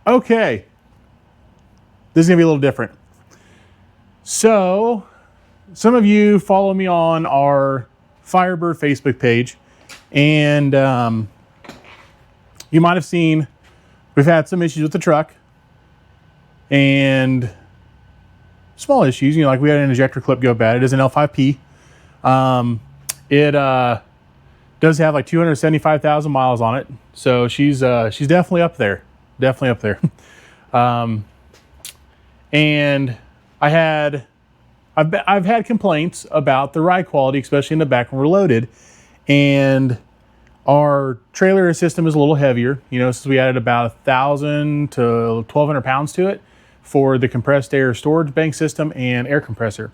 Okay, this is gonna be a little different. So, some of you follow me on our Firebird Facebook page, and you might have seen we've had some issues with the truck, and small issues, you know, like we had an injector clip go bad. It is an L5P. It does have like 275,000 miles on it, so she's definitely up there, and I've had complaints about the ride quality, especially in the back when we're loaded, and our trailer system is a little heavier, you know, since we added about 1,000 to 1,200 pounds to it for the compressed air storage bank system and air compressor.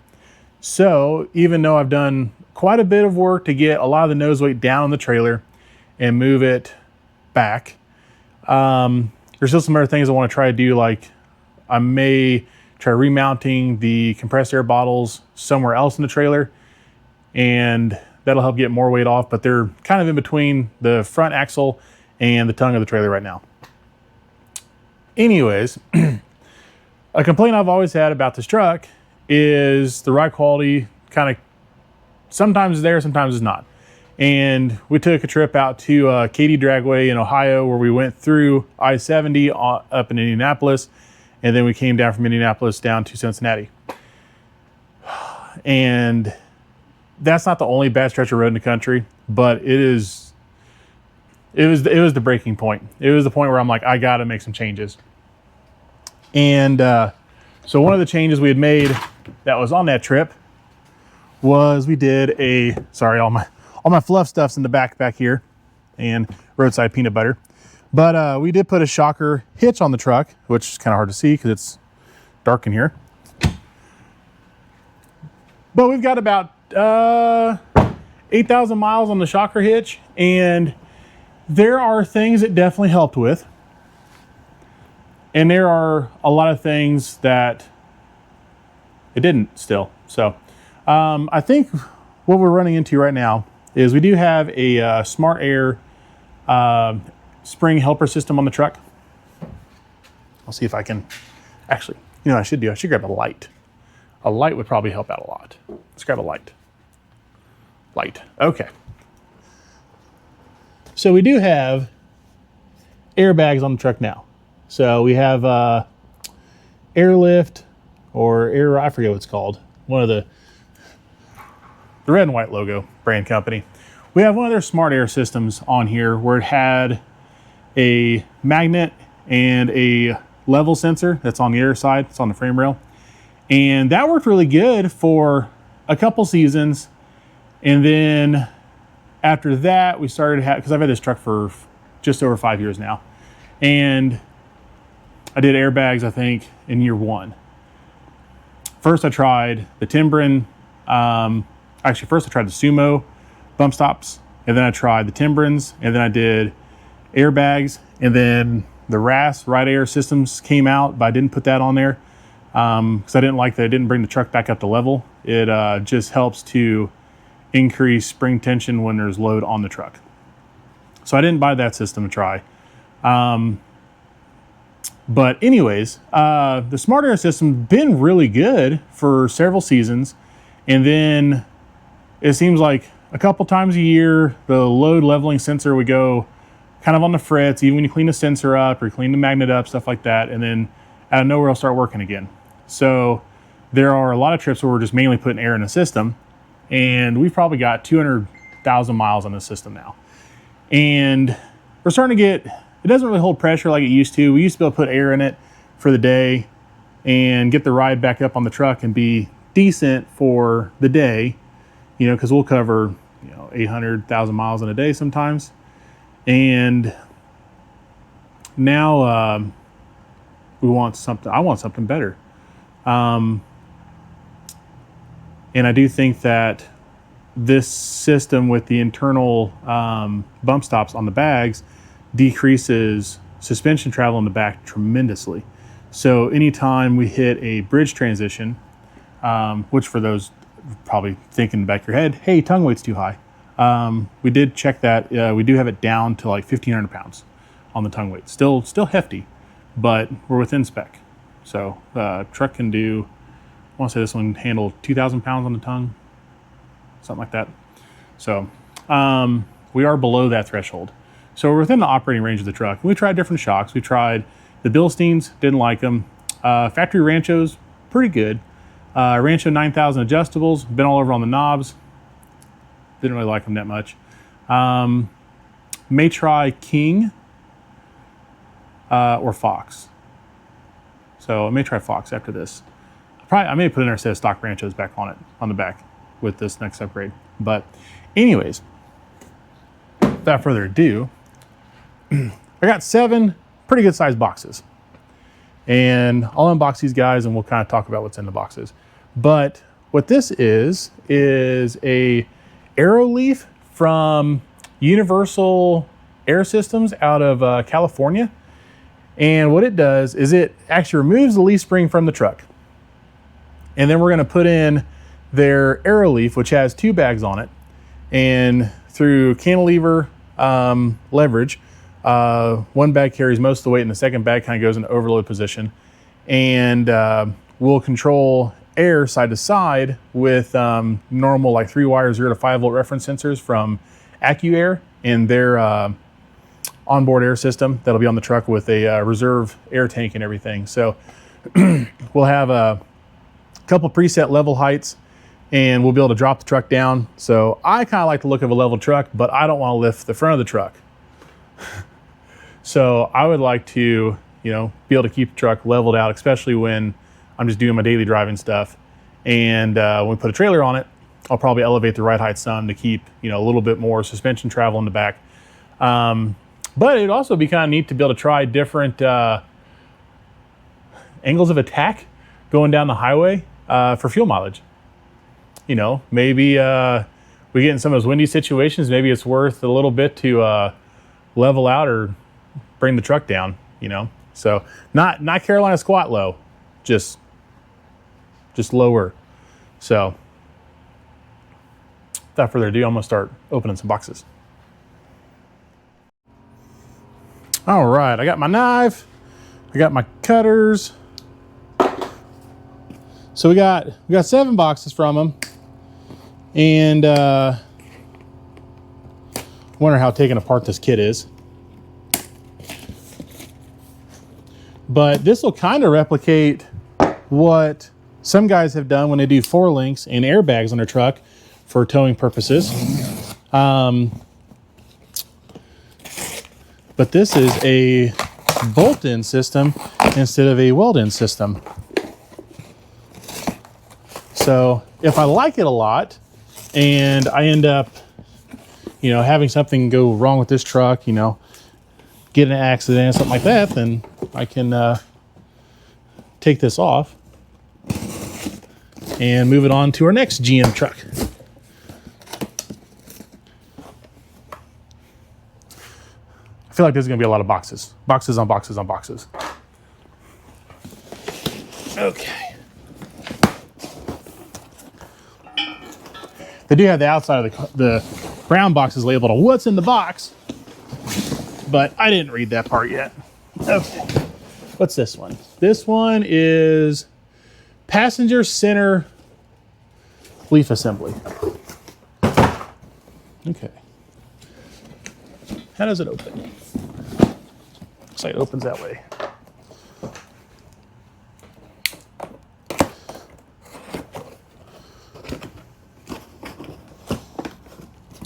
So even though I've done quite a bit of work to get a lot of the nose weight down on the trailer and move it back, there's still some other things I want to try to do, like I may try remounting the compressed air bottles somewhere else in the trailer, and that'll help get more weight off, but they're kind of in between the front axle and the tongue of the trailer right now. Anyways, a complaint I've always had about this truck is the ride quality kind of sometimes is there, sometimes is not. And we took a trip out to Katy Dragway in Ohio, where we went through I-70 up in Indianapolis, and then we came down from Indianapolis down to Cincinnati. And that's not the only bad stretch of road in the country, but it was the breaking point. It was the point where I'm like, I got to make some changes. And so one of the changes we had made that was on that trip was we did a, sorry, all my fluff stuff's in the back here, and roadside peanut butter. But we did put a shocker hitch on the truck, which is kind of hard to see because it's dark in here. But we've got about 8,000 miles on the shocker hitch, and there are things it definitely helped with. And there are a lot of things that it didn't still. So I think what we're running into right now is we do have a Smart Air spring helper system on the truck. I'll see if I can actually, you know what I should do? I should grab a light. A light would probably help out a lot. Let's grab a light. Light, okay. So we do have airbags on the truck now. So we have Airlift or Air, I forget what it's called. One of the red and white logo brand company. We have one of their Smart Air systems on here where it had a magnet and a level sensor that's on the air side. It's on the frame rail. And that worked really good for a couple seasons. And then after that, we started to have, because I've had this truck for just over 5 years now. And I did airbags, I think, in year 1. First, I tried the Timbren. Actually, first I tried the Sumo bump stops, and then I tried the Timbrens, and then I did airbags, and then the RAS Ride Air systems came out, but I didn't put that on there because I didn't like that it didn't bring the truck back up to level. It just helps to increase spring tension when there's load on the truck. So I didn't buy that system to try. But anyways, the Smart Air system's been really good for several seasons. And then it seems like a couple times a year, the load leveling sensor would go kind of on the fritz, even when you clean the sensor up or clean the magnet up, stuff like that. And then out of nowhere, it'll start working again. So there are a lot of trips where we're just mainly putting air in the system. And we've probably got 200,000 miles on the system now. And we're starting to get, it doesn't really hold pressure like it used to. We used to be able to put air in it for the day and get the ride back up on the truck and be decent for the day, you know, because we'll cover, 800,000 miles in a day sometimes. And now we want something, I want something better. And I do think that this system with the internal bump stops on the bags decreases suspension travel in the back tremendously. So anytime we hit a bridge transition, which for those probably thinking in the back of your head, hey, tongue weight's too high. We did check that. We do have it down to like 1,500 pounds on the tongue weight. Still hefty, but we're within spec. So truck can do, I want to say this one handled 2,000 pounds on the tongue, something like that. So we are below that threshold. So we're within the operating range of the truck. We tried different shocks. We tried the Bilsteins, didn't like them. Factory Ranchos, pretty good. Rancho 9000 adjustables, been all over on the knobs. Didn't really like them that much. May try King or Fox. So I may try Fox after this. I may put in our set of stock Ranchos back on it, on the back with this next upgrade. But anyways, without further ado, I got 7 pretty good sized boxes. And I'll unbox these guys and we'll kind of talk about what's in the boxes. But what this is a Aeroleaf from Universal Air Systems out of California. And what it does is it actually removes the leaf spring from the truck. And then we're going to put in their Aeroleaf, which has 2 bags on it. And through cantilever leverage, one bag carries most of the weight and the second bag kind of goes into overload position. And we'll control air side to side with normal like 3-wire 0 to 5 volt reference sensors from AccuAir and their onboard air system that'll be on the truck with a reserve air tank and everything. So we'll have a couple preset level heights and we'll be able to drop the truck down. So I kind of like the look of a level truck, but I don't want to lift the front of the truck. So I would like to, be able to keep the truck leveled out, especially when I'm just doing my daily driving stuff. And when we put a trailer on it, I'll probably elevate the ride height some to keep, a little bit more suspension travel in the back. But it'd also be kind of neat to be able to try different angles of attack going down the highway for fuel mileage. Maybe we get in some of those windy situations, maybe it's worth a little bit to level out or bring the truck down, So not Carolina squat low, just lower. So without further ado, I'm gonna start opening some boxes. All right, I got my knife, I got my cutters. So we got 7 boxes from them, and wonder how taken apart this kit is. But this will kind of replicate what some guys have done when they do 4-links and airbags on their truck for towing purposes. But this is a bolt-in system instead of a weld-in system. So if I like it a lot and I end up, having something go wrong with this truck, get an accident, something like that, then I can take this off and move it on to our next GM truck. I feel like there's gonna be a lot of boxes. Boxes on boxes on boxes. Okay. They do have the outside of the brown boxes labeled on what's in the box, but I didn't read that part yet. Okay. What's this one? This one is passenger center leaf assembly. Okay. How does it open? Looks like it opens that way.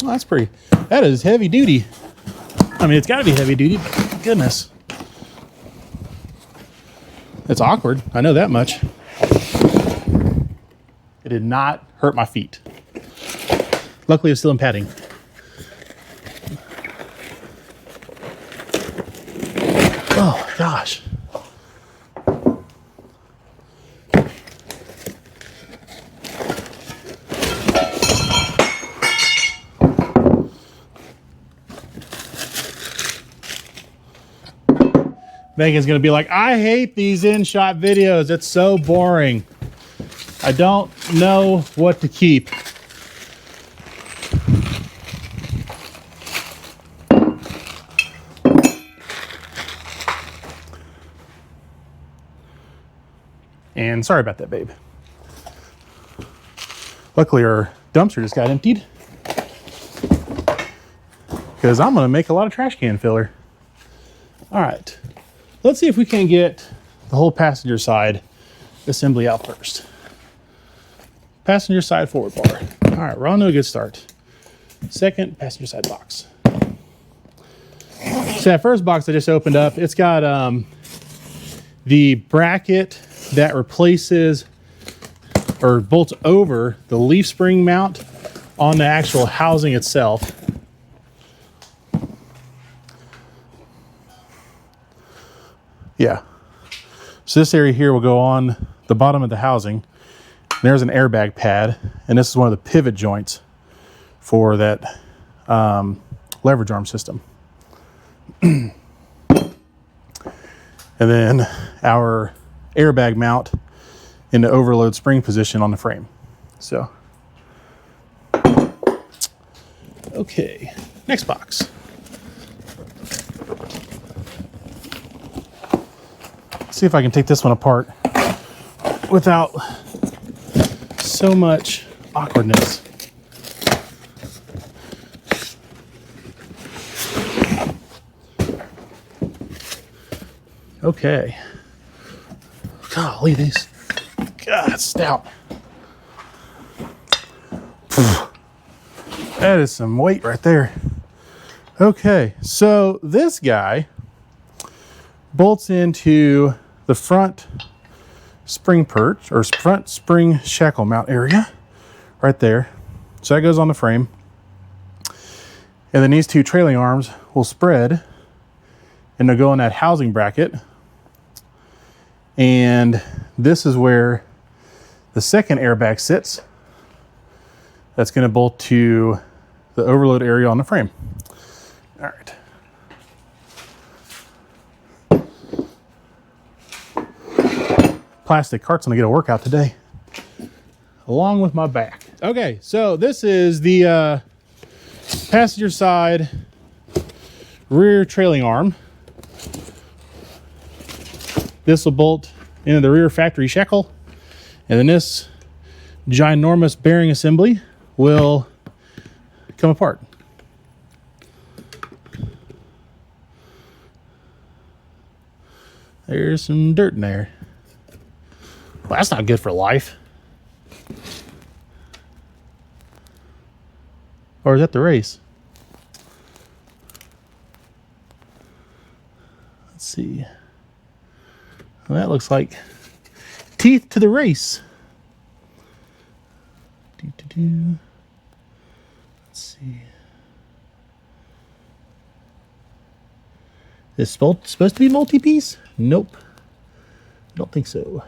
Oh, that's pretty, that is heavy duty. I mean, it's gotta be heavy duty, but goodness. It's awkward, I know that much. It did not hurt my feet. Luckily, it's still in padding. Oh, gosh. Megan's gonna be like, I hate these in-shot videos. It's so boring. I don't know what to keep. And sorry about that, babe. Luckily, our dumpster just got emptied because I'm going to make a lot of trash can filler. All right, let's see if we can get the whole passenger side assembly out first. Passenger side forward bar. All right, we're on to a good start. Second passenger side box. So that first box I just opened up, it's got the bracket that replaces or bolts over the leaf spring mount on the actual housing itself. Yeah. So this area here will go on the bottom of the housing. There's an airbag pad, and this is one of the pivot joints for that leverage arm system. And then our airbag mount in the overload spring position on the frame. So, okay, next box. Let's see if I can take this one apart without so much awkwardness. Okay. Golly, these. God, it's stout. That is some weight right there. Okay, so this guy bolts into the front spring perch or front spring shackle mount area right there. So that goes on the frame. And then these two trailing arms will spread and they'll go in that housing bracket. And this is where the second airbag sits. That's going to bolt to the overload area on the frame. All right. Plastic cart's going to get a workout today, along with my back. Okay, so this is the passenger side rear trailing arm. This will bolt into the rear factory shackle, and then this ginormous bearing assembly will come apart. There's some dirt in there. Well, that's not good for life. Or is that the race? Let's see. Well, that looks like teeth to the race. Let's see. Is this supposed to be multi-piece? Nope. Don't think so.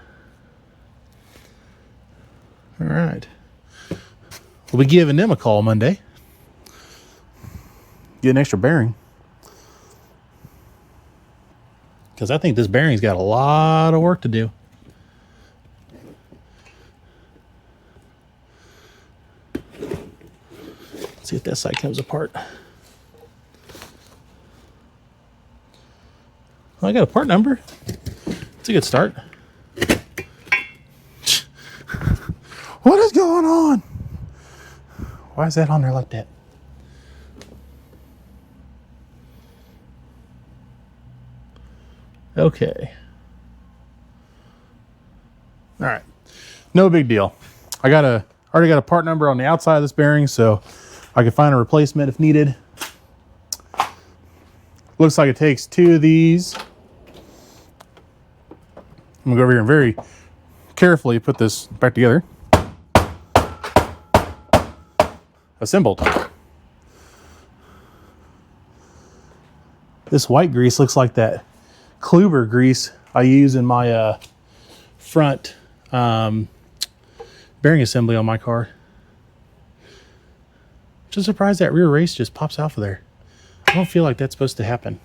All right. We'll be giving them a call Monday. Get an extra bearing. Because I think this bearing's got a lot of work to do. Let's see if that side comes apart. Well, I got a part number. It's a good start. What is going on? Why is that on there like that? Okay. All right. No big deal. I already got a part number on the outside of this bearing, so I can find a replacement if needed. Looks like it takes two of these. I'm gonna go over here and very carefully put this back together. Assembled. This white grease looks like that Kluber grease I use in my front bearing assembly on my car. Just surprised that rear race just pops off of there. I don't feel like that's supposed to happen.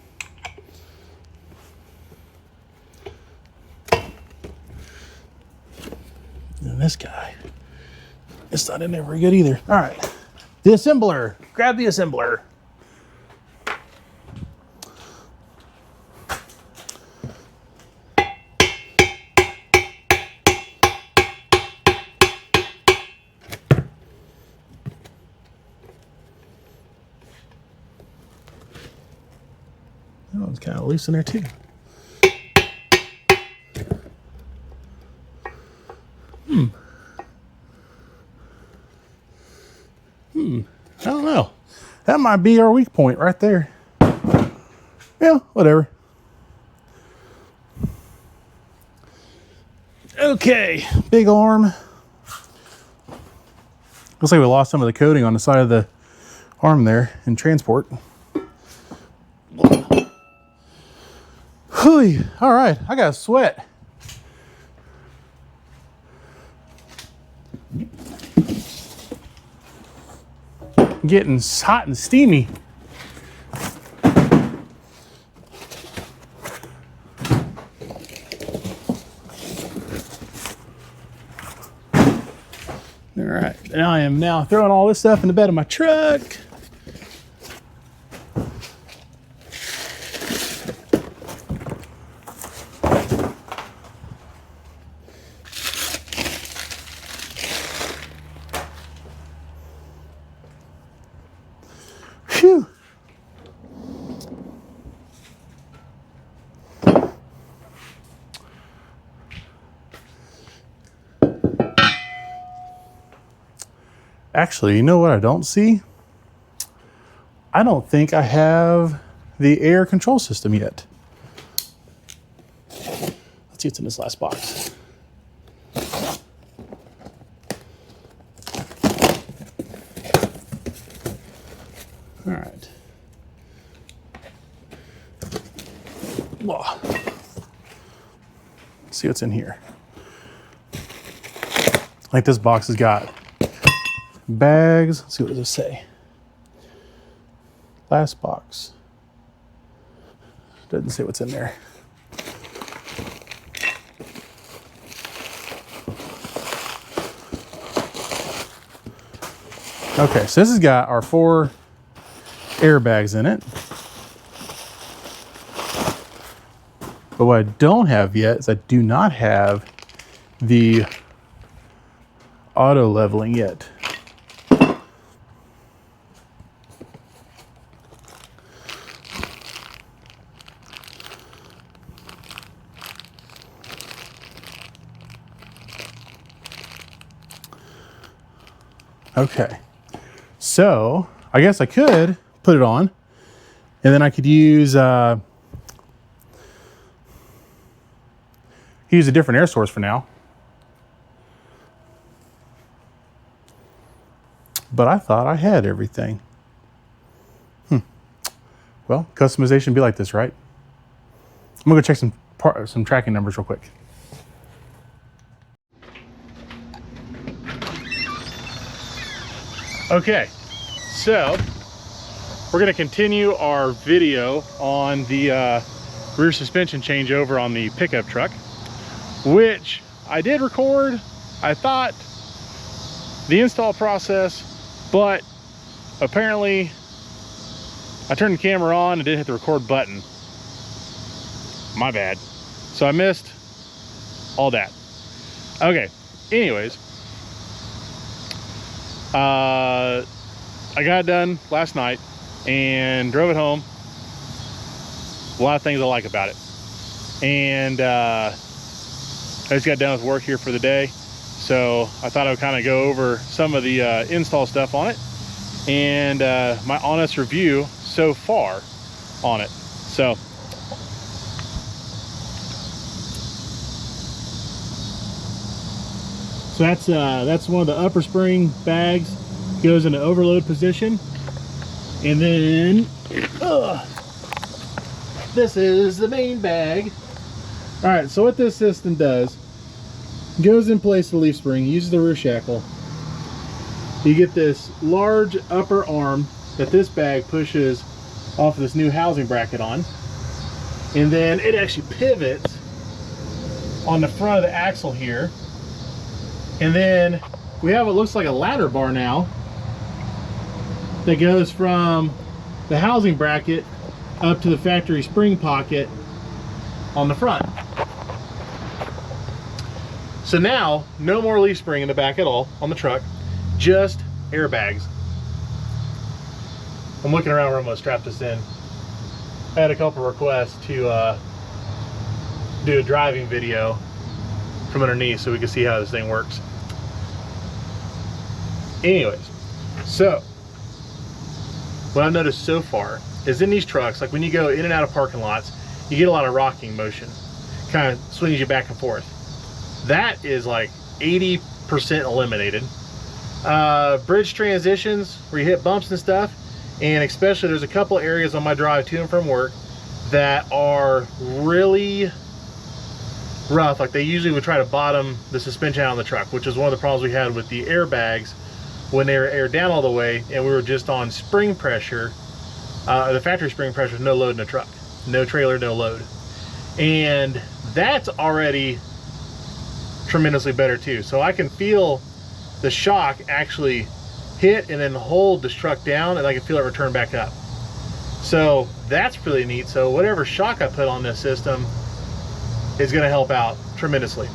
And this guy, it's not in there very good either. All right, the assembler. Grab the assembler. That one's kind of loose in there too. I don't know. That might be our weak point right there. Yeah, whatever. Okay, big arm. Looks like we lost some of the coating on the side of the arm there in transport. Whew. All right, I got a sweat. Getting hot and steamy. All right, and I am now throwing all this stuff in the bed of my truck. Phew. Actually, you know what I don't see? I don't think I have the air control system yet. Let's see what's in this last box. All right. Whoa. Let's see what's in here. Like this box has got bags. Let's see, what does it say? Last box. Doesn't say what's in there. Okay, so this has got our 4 airbags in it. But what I don't have yet is I do not have the auto leveling yet. Okay, so I guess I could put it on and then I could use a different air source for now. But I thought I had everything. Well, customization be like this, right? I'm gonna go check some tracking numbers real quick. Okay, so we're going to continue our video on the rear suspension changeover on the pickup truck, which I did record, I thought, the install process, but apparently I turned the camera on and didn't hit the record button. My bad. So I missed all that. Okay, anyways. I got it done last night and drove it home. A lot of things I like about it. And I just got done with work here for the day. So I thought I would kind of go over some of the install stuff on it and my honest review so far on it. So that's one of the upper spring bags, goes into overload position, and then this is the main bag. All right, so what this system does, goes in place the leaf spring, uses the rear shackle. You get this large upper arm that this bag pushes off of this new housing bracket on, and then it actually pivots on the front of the axle here. And then we have what looks like a ladder bar now that goes from the housing bracket up to the factory spring pocket on the front. So now, no more leaf spring in the back at all on the truck, just airbags. I'm looking around where I'm gonna strap this in. I had a couple requests to do a driving video from underneath so we can see how this thing works. Anyways, so what I've noticed so far is in these trucks, like when you go in and out of parking lots, you get a lot of rocking motion, kind of swings you back and forth. That is like 80% eliminated. Bridge transitions where you hit bumps and stuff, and especially there's a couple areas on my drive to and from work that are really rough. Like they usually would try to bottom the suspension out on the truck, which is one of the problems we had with the airbags when they were aired down all the way and we were just on spring pressure, the factory spring pressure, no load in the truck, no trailer, no load. And that's already tremendously better too. So I can feel the shock actually hit and then hold the truck down, and I can feel it return back up. So that's really neat. So whatever shock I put on this system is going to help out tremendously.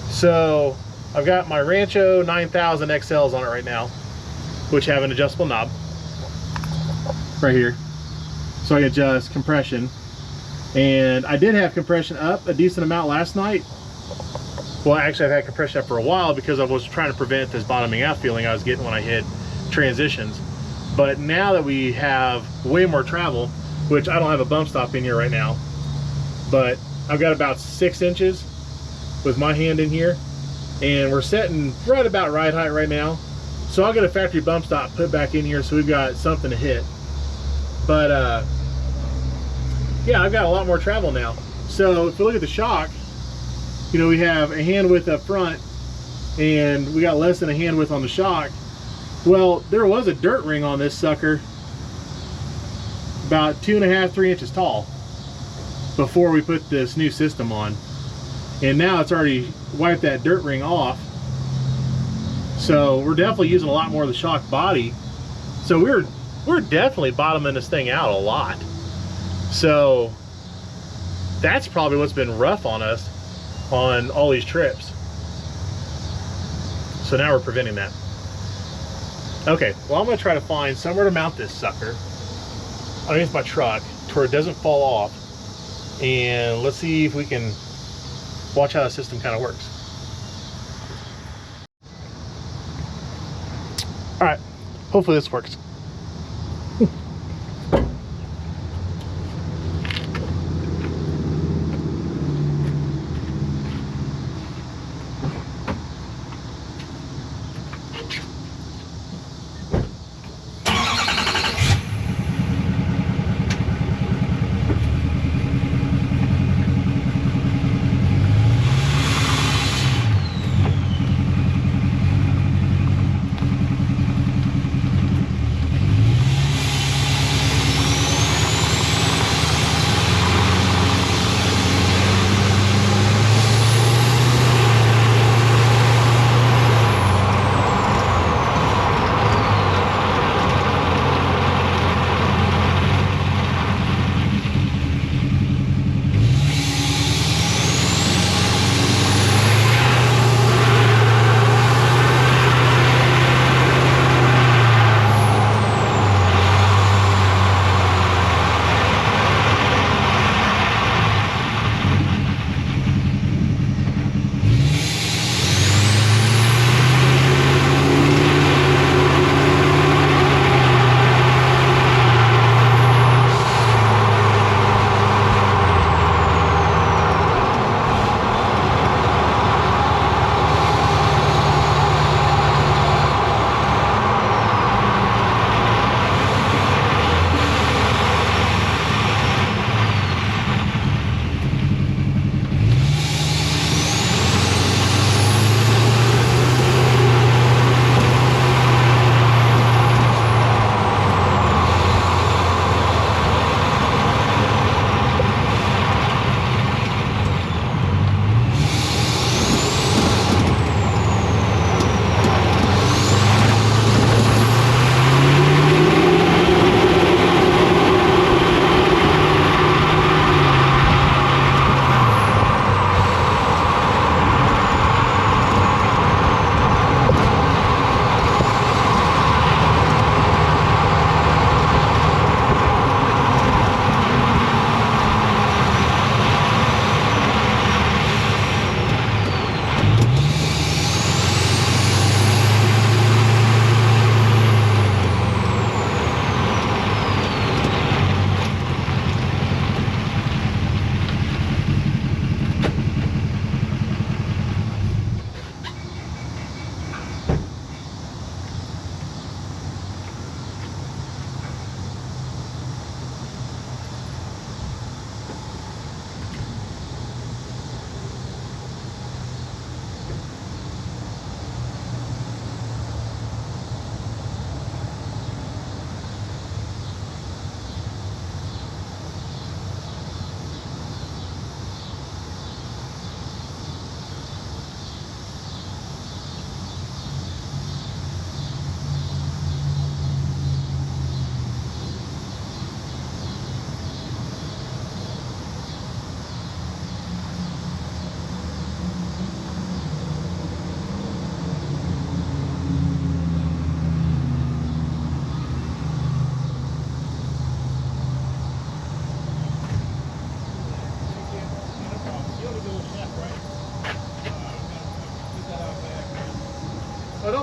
So I've got my Rancho 9000 XLs on it right now, which have an adjustable knob right here, so I can adjust compression. And I did have compression up a decent amount last night. Well, actually I've had compression up for a while because I was trying to prevent this bottoming out feeling I was getting when I hit transitions. But now that we have way more travel, which I don't have a bump stop in here right now, but I've got about 6 inches with my hand in here, and we're setting right about ride height right now. So I'll get a factory bump stop put back in here so we've got something to hit. But yeah, I've got a lot more travel now. So if you look at the shock, you know, we have a hand width up front and we got less than a hand width on the shock. Well, there was a dirt ring on this sucker about 2.5 to 3 inches tall before we put this new system on, and now it's already wiped that dirt ring off. So we're definitely using a lot more of the shock body. So we're definitely bottoming this thing out a lot. So that's probably what's been rough on us on all these trips. So now we're preventing that. Okay, well, I'm gonna try to find somewhere to mount this sucker underneath my truck to where it doesn't fall off, and let's see if we can watch how the system kind of works. All right, hopefully this works.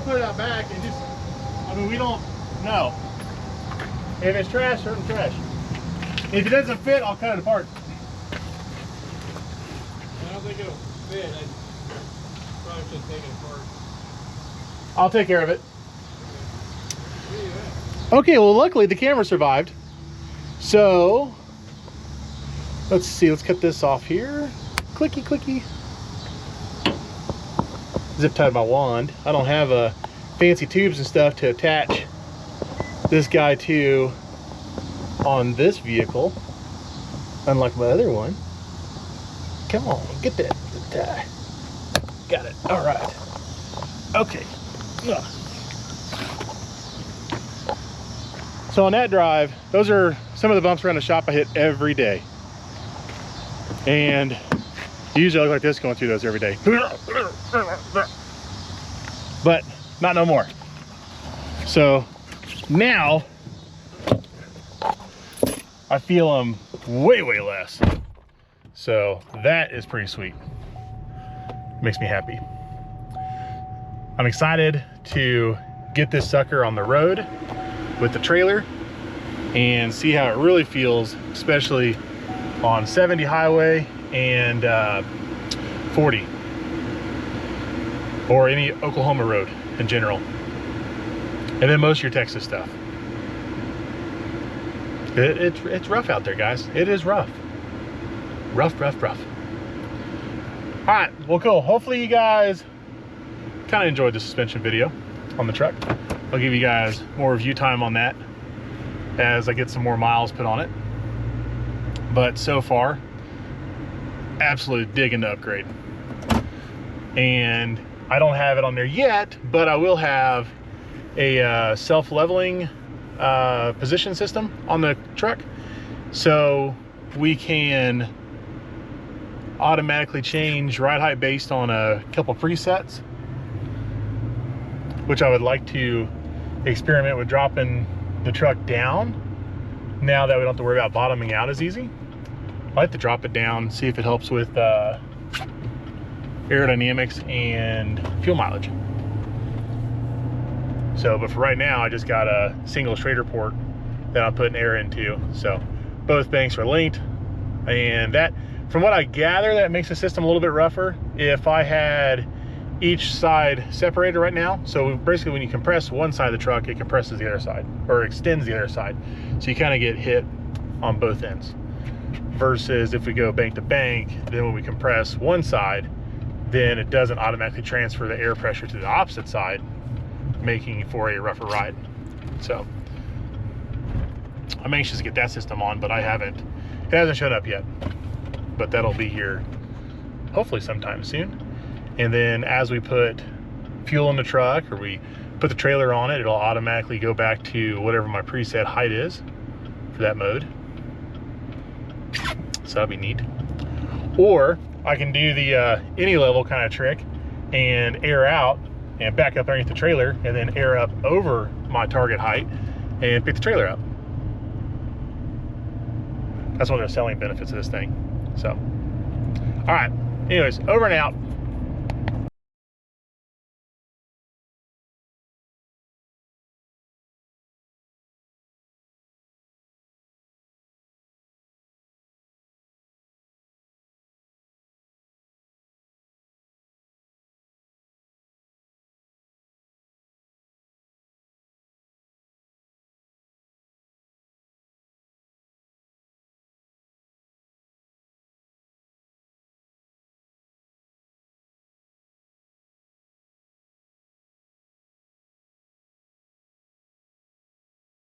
I'll put it out back and just, I mean, we don't know. If it's trash, certain trash. If it doesn't fit, I'll cut it apart. I don't think it'll fit. I probably should take it apart. I'll take care of it. Okay, well, luckily the camera survived. So, let's see, let's cut this off here. Clicky, clicky. Zip tied my wand. I don't have fancy tubes and stuff to attach this guy to on this vehicle, unlike my other one. Come on, get that tie. Got it. All right. Okay. Ugh. So on that drive, those are some of the bumps around the shop I hit every day. And usually I look like this going through those every day. But not no more. So now I feel them way, way less. So that is pretty sweet. Makes me happy. I'm excited to get this sucker on the road with the trailer and see how it really feels, especially on 70 highway and 40 or any Oklahoma road in general, and then most of your Texas stuff. It's rough out there, guys. It is rough. Rough. All right, well, cool. Hopefully you guys kind of enjoyed the suspension video on the truck. I'll give you guys more review time on that as I get some more miles put on it. But so far, absolutely digging the upgrade. And I don't have it on there yet, but I will have a self-leveling position system on the truck, so we can automatically change ride height based on a couple presets, which I would like to experiment with dropping the truck down now that we don't have to worry about bottoming out as easy. I like to drop it down, see if it helps with aerodynamics and fuel mileage. So, but for right now, I just got a single Schrader port that I'm putting air into. So both banks are linked, and that, from what I gather, that makes the system a little bit rougher. If I had each side separated right now, so basically when you compress one side of the truck, it compresses the other side, or extends the other side. So you kind of get hit on both ends. Versus if we go bank to bank, then when we compress one side, then it doesn't automatically transfer the air pressure to the opposite side, making for a rougher ride. So I'm anxious to get that system on, but I haven't. It hasn't shown up yet, but that'll be here hopefully sometime soon. And then as we put fuel in the truck, or we put the trailer on it, it'll automatically go back to whatever my preset height is for that mode. So that'll be neat. Or I can do the any level kind of trick and air out and back up underneath the trailer, and then air up over my target height and pick the trailer up. That's one of the selling benefits of this thing. So, all right, anyways, over and out.